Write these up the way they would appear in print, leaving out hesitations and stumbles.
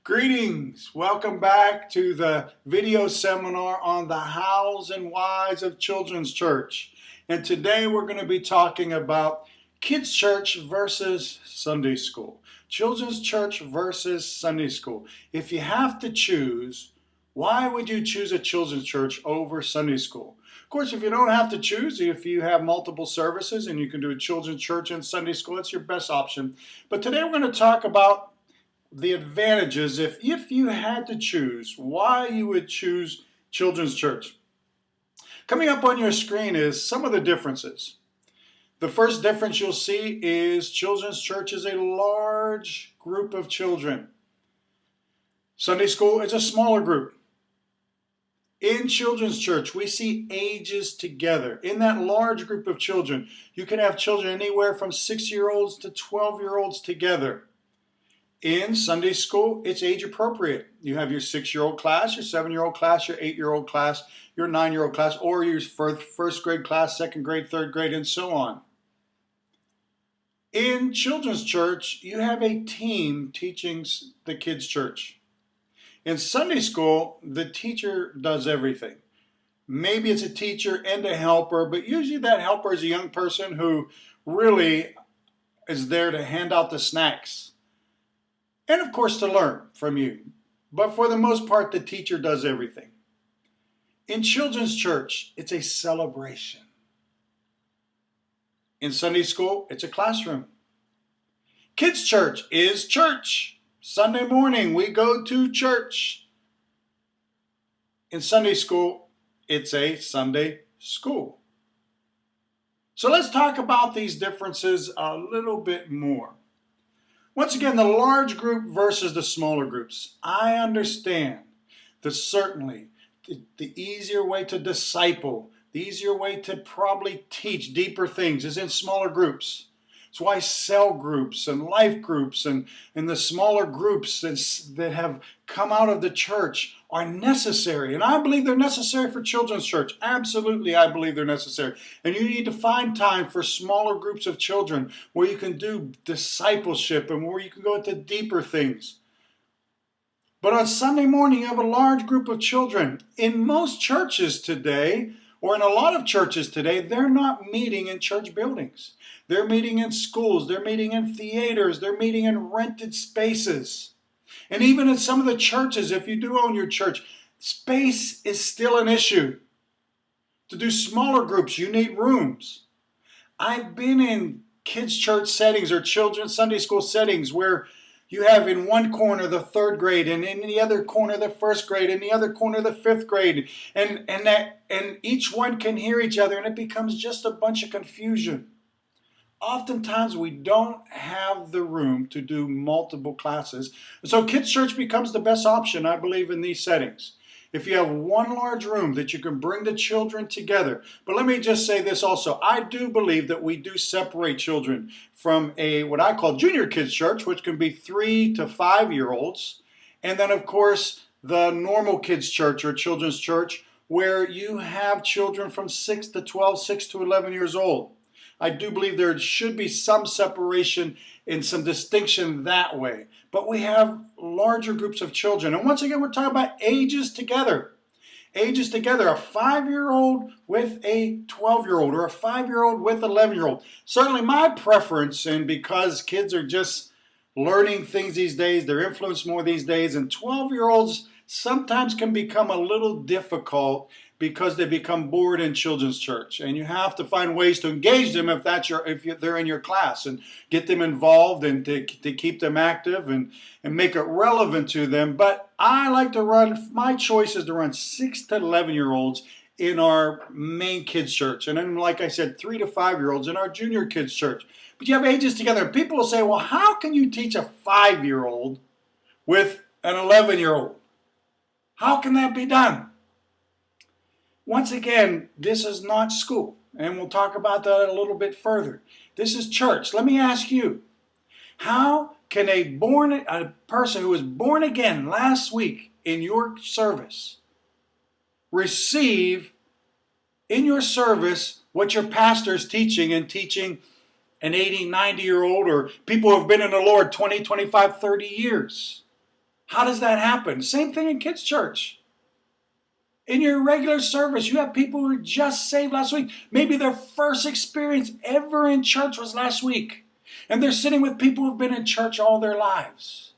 Greetings. Welcome back to the video seminar on the hows and whys of Children's Church. And today we're going to be talking about Kids Church versus Sunday School. Children's Church versus Sunday School. If you have to choose, why would you choose a Children's Church over Sunday School? Of course, if you don't have to choose, if you have multiple services and you can do a Children's Church and Sunday School, that's your best option. But today we're going to talk about the advantages if you had to choose, why you would choose Children's Church. Coming up on your screen is some of the differences. The first difference you'll see is Children's Church is a large group of children. Sunday School is a smaller group. In Children's Church, we see ages together. In that large group of children, you can have children anywhere from 6-year-olds to 12-year-olds together. In Sunday School, it's age appropriate. You have your 6-year-old class, your 7-year-old class, your 8-year-old class, your 9-year-old class, or your first grade class, second grade, third grade, and so on. In Children's Church, you have a team teaching the kids' church. In Sunday School, the teacher does everything. Maybe it's a teacher and a helper, but usually that helper is a young person who really is there to hand out the snacks. And of course to learn from you. But for the most part, the teacher does everything. In Children's Church, it's a celebration. In Sunday School, it's a classroom. Kids' Church is church. Sunday morning, we go to church. In Sunday School, it's a Sunday school. So let's talk about these differences a little bit more. Once again, the large group versus the smaller groups. I understand that certainly the easier way to disciple, the easier way to probably teach deeper things is in smaller groups. It's why cell groups and life groups and the smaller groups that have come out of the church are necessary. And I believe they're necessary for Children's Church. Absolutely, I believe they're necessary. And you need to find time for smaller groups of children where you can do discipleship and where you can go into deeper things. But on Sunday morning, you have a large group of children. In most churches today, or in a lot of churches today, they're not meeting in church buildings. They're meeting in schools, they're meeting in theaters, they're meeting in rented spaces. And even in some of the churches, if you do own your church, space is still an issue. To do smaller groups, you need rooms. I've been in kids' church settings or children's Sunday school settings where you have in one corner the third grade, and in the other corner the first grade, and the other corner the fifth grade, and each one can hear each other, and it becomes just a bunch of confusion. Oftentimes we don't have the room to do multiple classes, so kids' church becomes the best option, I believe, in these settings. If you have one large room that you can bring the children together. But let me just say this also. I do believe that we do separate children from what I call junior kids church, which can be 3 to 5-year-olds. And then, of course, the normal kids church or children's church, where you have children from 6 to 12, 6 to 11 years old. I do believe there should be some separation and some distinction that way. But we have larger groups of children. And once again, we're talking about ages together. Ages together, a 5-year-old with a 12-year-old or a 5-year-old with an 11-year-old. Certainly my preference, and because kids are just learning things these days, they're influenced more these days, and 12-year-olds sometimes can become a little difficult because they become bored in children's church, and you have to find ways to engage them if they're in your class, and get them involved and to keep them active and make it relevant to them. But I like to run, my choice is to run 6 to 11-year-olds in our main kids church, and then, like I said, 3 to 5-year-olds in our junior kids church. But you have ages together. People will say, well, how can you teach a 5-year-old with an 11-year-old? How can that be done? Once again, this is not school, and we'll talk about that a little bit further. This is church. Let me ask you, how can a person who was born again last week in your service receive in your service what your pastor is teaching and teaching an 80, 90-year-old or people who have been in the Lord 20, 25, 30 years. How does that happen? Same thing in kids' church. In your regular service, you have people who were just saved last week. Maybe their first experience ever in church was last week. And they're sitting with people who've been in church all their lives.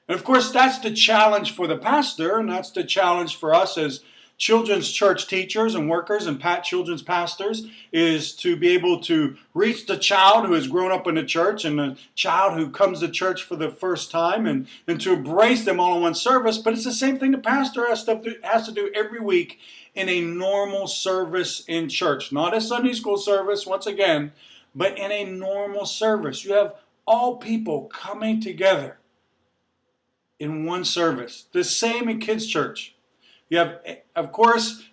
And of course, that's the challenge for the pastor, and that's the challenge for us as children's church teachers and workers and children's pastors, is to be able to reach the child who has grown up in the church and the child who comes to church for the first time, and to embrace them all in one service. But it's the same thing the pastor has to do every week in a normal service in church. Not a Sunday school service, once again, but in a normal service. You have all people coming together in one service. The same in kids' church. You have, of course,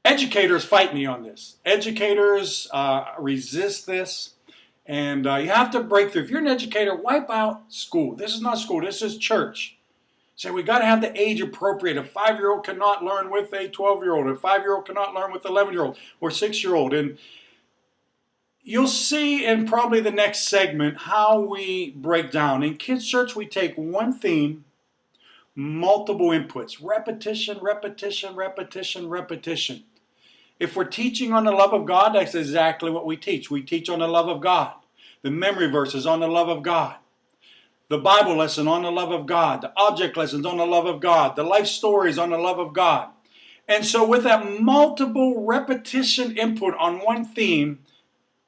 educators fight me on this. Educators resist this, and you have to break through. If you're an educator, wipe out school. This is not school. This is church. Say, we got to have the age appropriate. A 5-year-old cannot learn with a 12-year-old. A 5-year-old cannot learn with an 11-year-old or 6-year-old. And you'll see in probably the next segment how we break down. In kids' church, we take one theme, multiple inputs, repetition, repetition, repetition, repetition. If we're teaching on the love of God, that's exactly what we teach. We teach on the love of God. The memory verses on the love of God. The Bible lesson on the love of God. The object lessons on the love of God. The life stories on the love of God. And so with that multiple repetition input on one theme,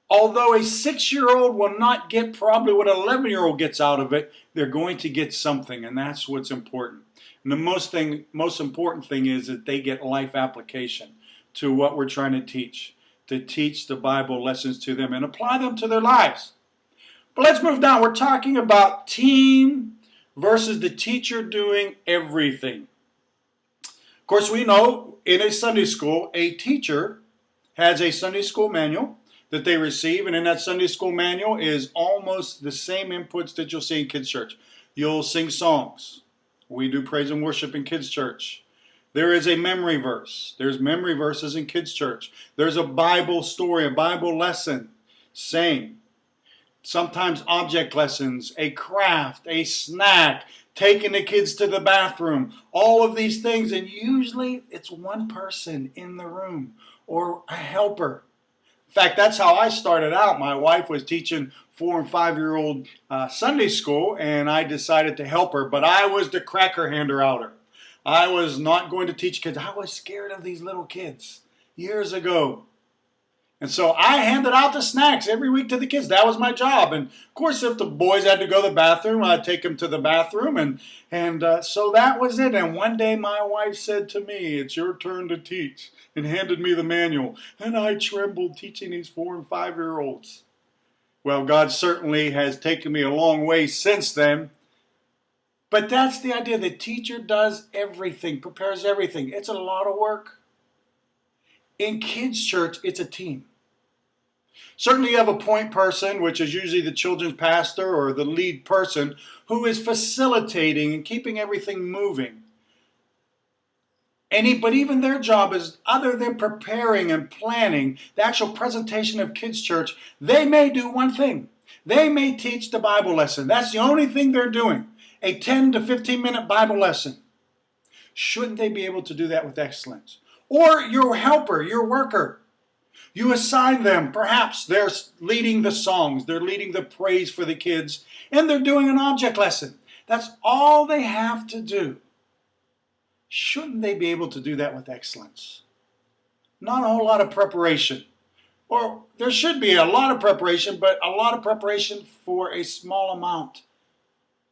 although a 6-year-old will not get probably what an 11-year-old gets out of it, they're going to get something, and that's what's important. And the most important thing is that they get life application to what we're trying to teach the Bible lessons to them and apply them to their lives. But let's move down. We're talking about team versus the teacher doing everything. Of course, we know in a Sunday school, a teacher has a Sunday school manual that they receive, and in that Sunday school manual is almost the same inputs that you'll see in kids' church. You'll sing songs. We do praise and worship in kids' church. There is a memory verse. There's memory verses in kids' church. There's a Bible story, a Bible lesson. Same. Sometimes object lessons, a craft, a snack, taking the kids to the bathroom, all of these things. And usually it's one person in the room or a helper. In fact, that's how I started out. My wife was teaching 4- and 5-year-old Sunday school, and I decided to help her. But I was the cracker hander outer. I was not going to teach kids. I was scared of these little kids years ago. And so I handed out the snacks every week to the kids. That was my job. And of course, if the boys had to go to the bathroom, I'd take them to the bathroom. And so that was it. And one day my wife said to me, "It's your turn to teach," and handed me the manual. And I trembled teaching these 4- and 5-year-olds. Well, God certainly has taken me a long way since then. But that's the idea. The teacher does everything, prepares everything. It's a lot of work. In kids' church, it's a team. Certainly you have a point person, which is usually the children's pastor or the lead person, who is facilitating and keeping everything moving. But even their job is, other than preparing and planning the actual presentation of kids' church, they may do one thing. They may teach the Bible lesson. That's the only thing they're doing. A 10 to 15-minute Bible lesson. Shouldn't they be able to do that with excellence? Or your helper, your worker. You assign them, perhaps they're leading the songs, they're leading the praise for the kids, and they're doing an object lesson. That's all they have to do. Shouldn't they be able to do that with excellence? Not a whole lot of preparation. Or there should be a lot of preparation, but a lot of preparation for a small amount.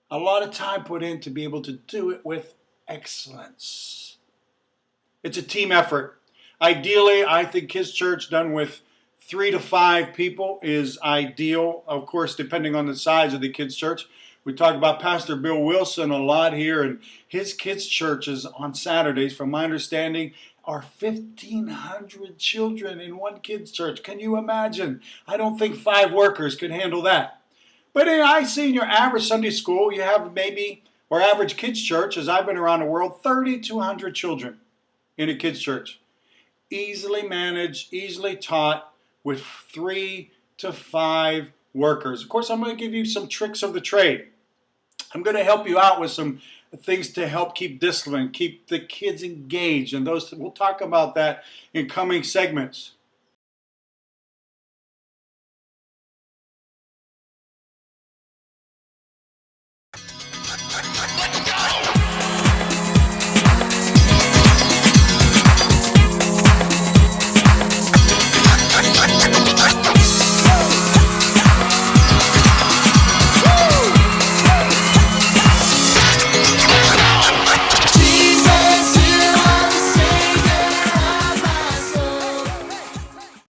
A lot of time put in to be able to do it with excellence. It's a team effort. Ideally, I think kids' church done with 3 to 5 people is ideal. Of course, depending on the size of the kids' church. We talk about Pastor Bill Wilson a lot here, and his kids' churches on Saturdays, from my understanding, are 1,500 children in one kids' church. Can you imagine? I don't think 5 workers could handle that. But I see in your average Sunday school, you have maybe, or average kids' church, as I've been around the world, 3,200 children in a kids' church. Easily managed, easily taught with 3 to 5 workers. Of course, I'm going to give you some tricks of the trade. I'm going to help you out with some things to help keep discipline, keep the kids engaged, and those we'll talk about that in coming segments.